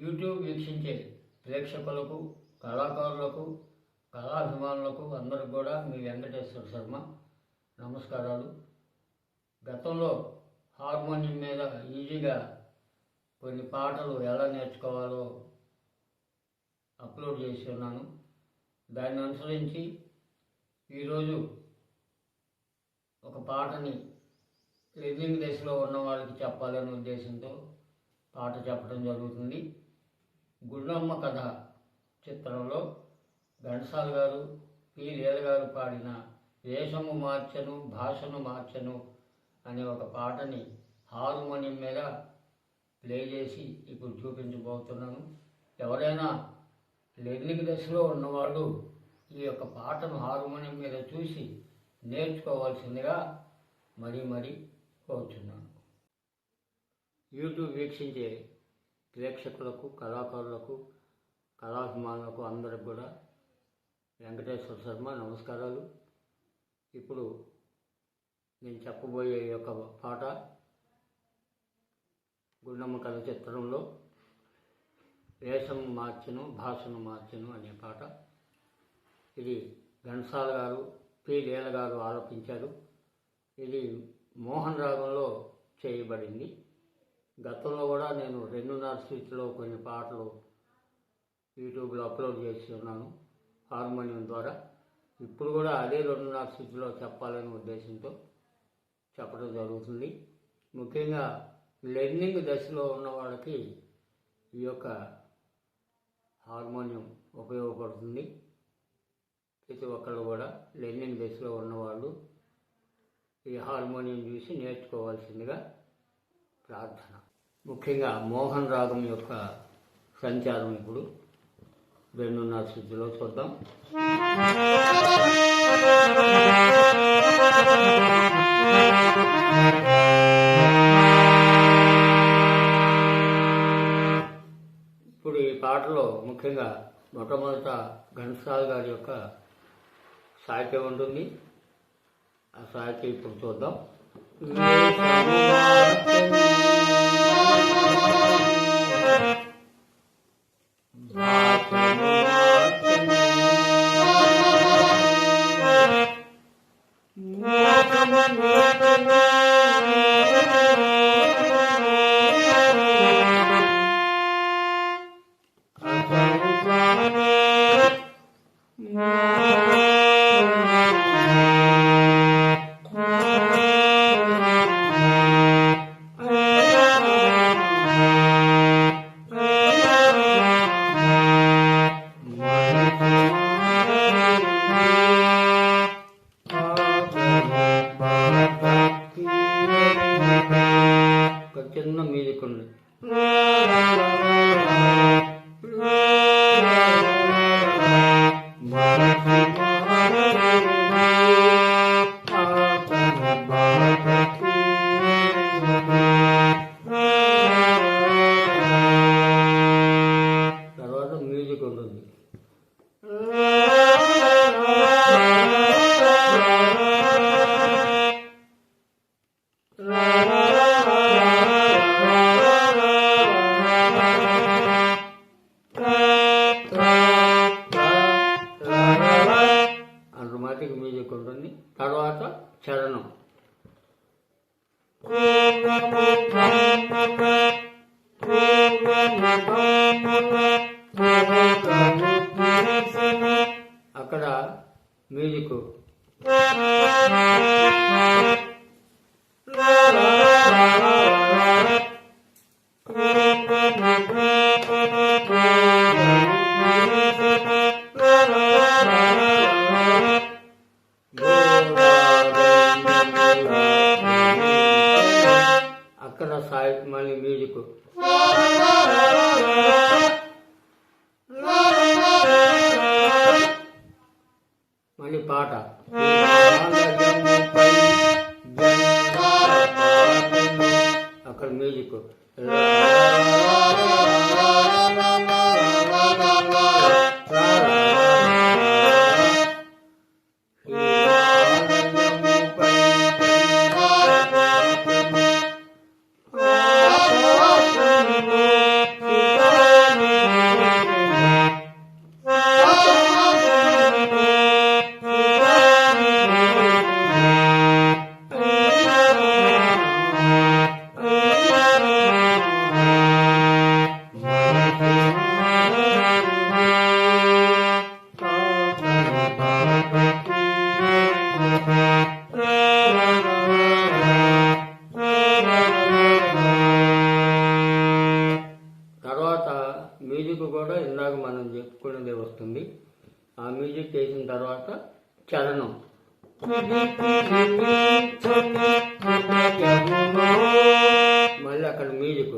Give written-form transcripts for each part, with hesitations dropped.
YouTube వీక్షించే ప్రేక్షకులకు, కళాకారులకు, కళాభిమానులకు అందరికి కూడా మీ వెంకటేశ్వర శర్మ నమస్కారాలు. గతంలో హార్మోనియం మీద ఈజీగా కొన్ని పాటలు ఎలా నేర్చుకోవాలో అప్లోడ్ చేసి ఉన్నాను. దాన్ని అనుసరించి ఈరోజు ఒక పాటని లెర్నింగ్ దశలో ఉన్న వాళ్ళకి చెప్పాలనే ఉద్దేశంతో పాట చెప్పడం జరుగుతుంది. గుండమ్మ కథ చిత్రంలో ఘంటసాల గారు, పి. లీల గారు పాడిన వేషము మార్చెను భాషను మార్చెను అనే ఒక పాటని హార్మోనియం మీద ప్లే చేసి ఇప్పుడు చూపించబోతున్నాను. ఎవరైనా లెర్నింగ్ దశలో ఉన్నవాళ్ళు ఈ యొక్క పాటను హార్మోనియం మీద చూసి నేర్చుకోవాల్సిందిగా మరీ కోరుచున్నాను. యూట్యూబ్ వీక్షించే ప్రేక్షకులకు, కళాకారులకు, కళాభిమానులకు అందరికి కూడా వెంకటేశ్వర శర్మ నమస్కారాలు. ఇప్పుడు నేను చెప్పబోయే యొక్క పాట గుండమ్మ కథ చిత్రంలో వేషం మార్చెను భాషను మార్చెను అనే పాట. ఇది ఘంటసాల గారు, పి. లీల గారు ఆలపించారు. ఇది మోహన్ రాగంలో చేయబడింది. గతంలో కూడా నేను 2:30 స్విచ్లో కొన్ని పాటలు యూట్యూబ్లో అప్లోడ్ చేసి ఉన్నాను హార్మోనియం ద్వారా. ఇప్పుడు కూడా అదే 2:30 స్విచ్లో చెప్పాలనే ఉద్దేశంతో చెప్పడం జరుగుతుంది. ముఖ్యంగా లెర్నింగ్ దశలో ఉన్న వాళ్ళకి ఈ యొక్క హార్మోనియం ఉపయోగపడుతుంది. ప్రతి ఒక్కళ్ళు కూడా లెర్నింగ్ దశలో ఉన్నవాళ్ళు ఈ హార్మోనియం చూసి నేర్చుకోవాల్సిందిగా ప్రార్థన. ముఖ్యంగా మోహన్ రాగం యొక్క సంచారం ఇప్పుడు 2:30 స్విచ్లో చూద్దాం. ఇప్పుడు ఈ పాటలో ముఖ్యంగా మొట్టమొదట ఘంటసాల గారి యొక్క సాహిత్యం ఉంటుంది. ఆ సాహిత్యం ఇప్పుడు చూద్దాం. చిన్న మ్యూజిక్ ఉంది. తర్వాత మ్యూజిక్ ఉంటుంది. ఆటోమేటిక్ మ్యూజిక్ ఉంటుంది. తర్వాత చరణం. అక్కడ మ్యూజిక్ అక్కడ సాహిత్యం మళ్ళీ మ్యూజిక్ మ్యూజిక్ కూడా ఇందాక మనం చెప్పుకున్నదే వస్తుంది. ఆ మ్యూజిక్ వేసిన తర్వాత చరణం. మళ్ళీ అక్కడ మ్యూజిక్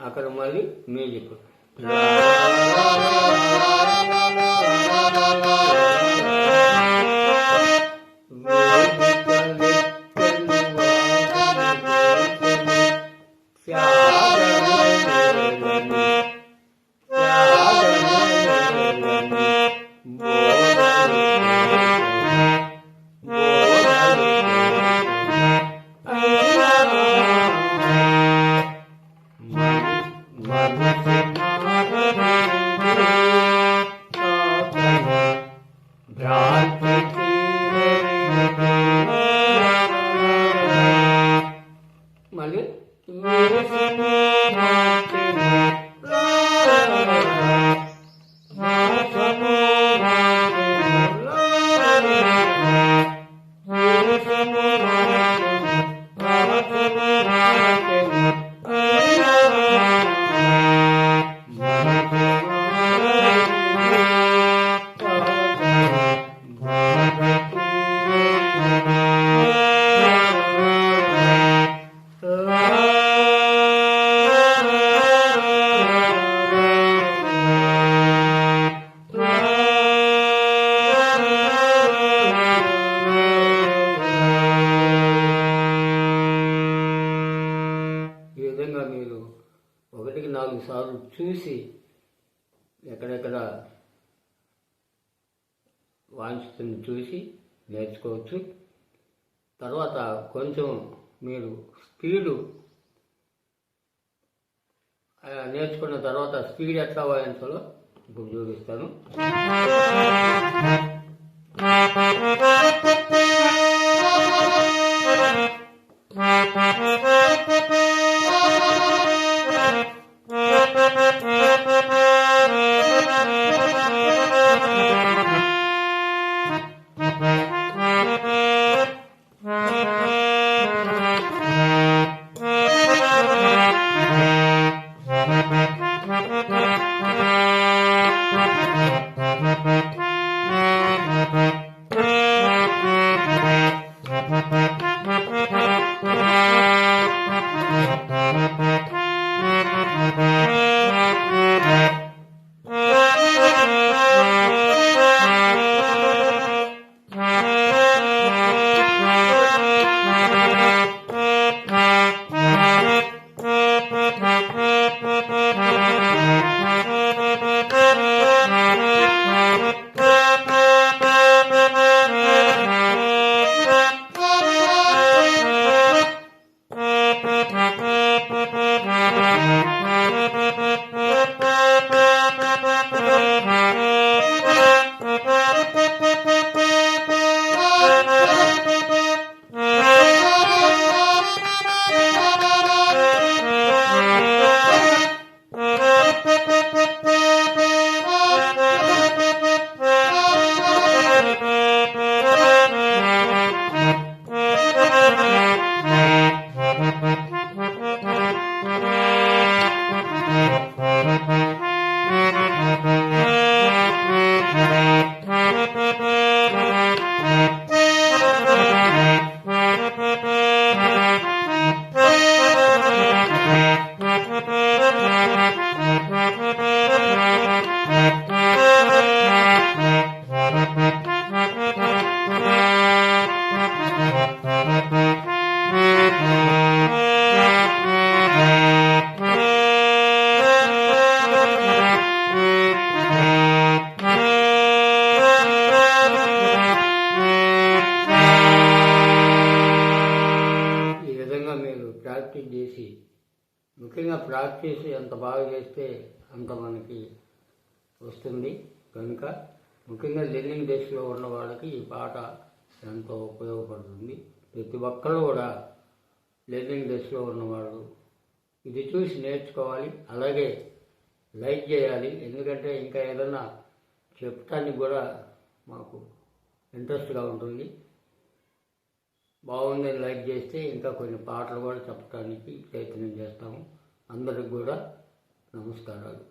అక్కడ మళ్ళీ మ్యూజిక్. మళ్ళీ మీరు 1-4 సార్లు చూసి ఎక్కడెక్కడ వాంఛితుంది చూసి నేర్చుకోవచ్చు. తర్వాత కొంచెం మీరు స్పీడు నేర్చుకున్న తర్వాత స్పీడ్ ఎట్లా వాయించాలో ఇప్పుడు చూపిస్తాను. ప్రాక్టీస్ చేసి, ముఖ్యంగా ప్రాక్టీస్ ఎంత బాగా చేస్తే అంత మనకి వస్తుంది. కనుక ముఖ్యంగా లెర్నింగ్ డేస్లో ఉన్న వాళ్ళకి ఈ పాట ఎంతో ఉపయోగపడుతుంది. ప్రతి ఒక్కరు కూడా లెర్నింగ్ డేస్లో ఉన్నవాళ్ళు ఇది చూసి నేర్చుకోవాలి. అలాగే లైక్ చేయాలి, ఎందుకంటే ఇంకా ఏదైనా చెప్పడానికి కూడా మాకు ఇంట్రెస్ట్గా ఉంటుంది. బాగుందని లైక్ చేస్తే ఇంకా కొన్ని పాటలు కూడా చెప్పడానికి ప్రయత్నం చేస్తాము. అందరికి కూడా నమస్కారాలు.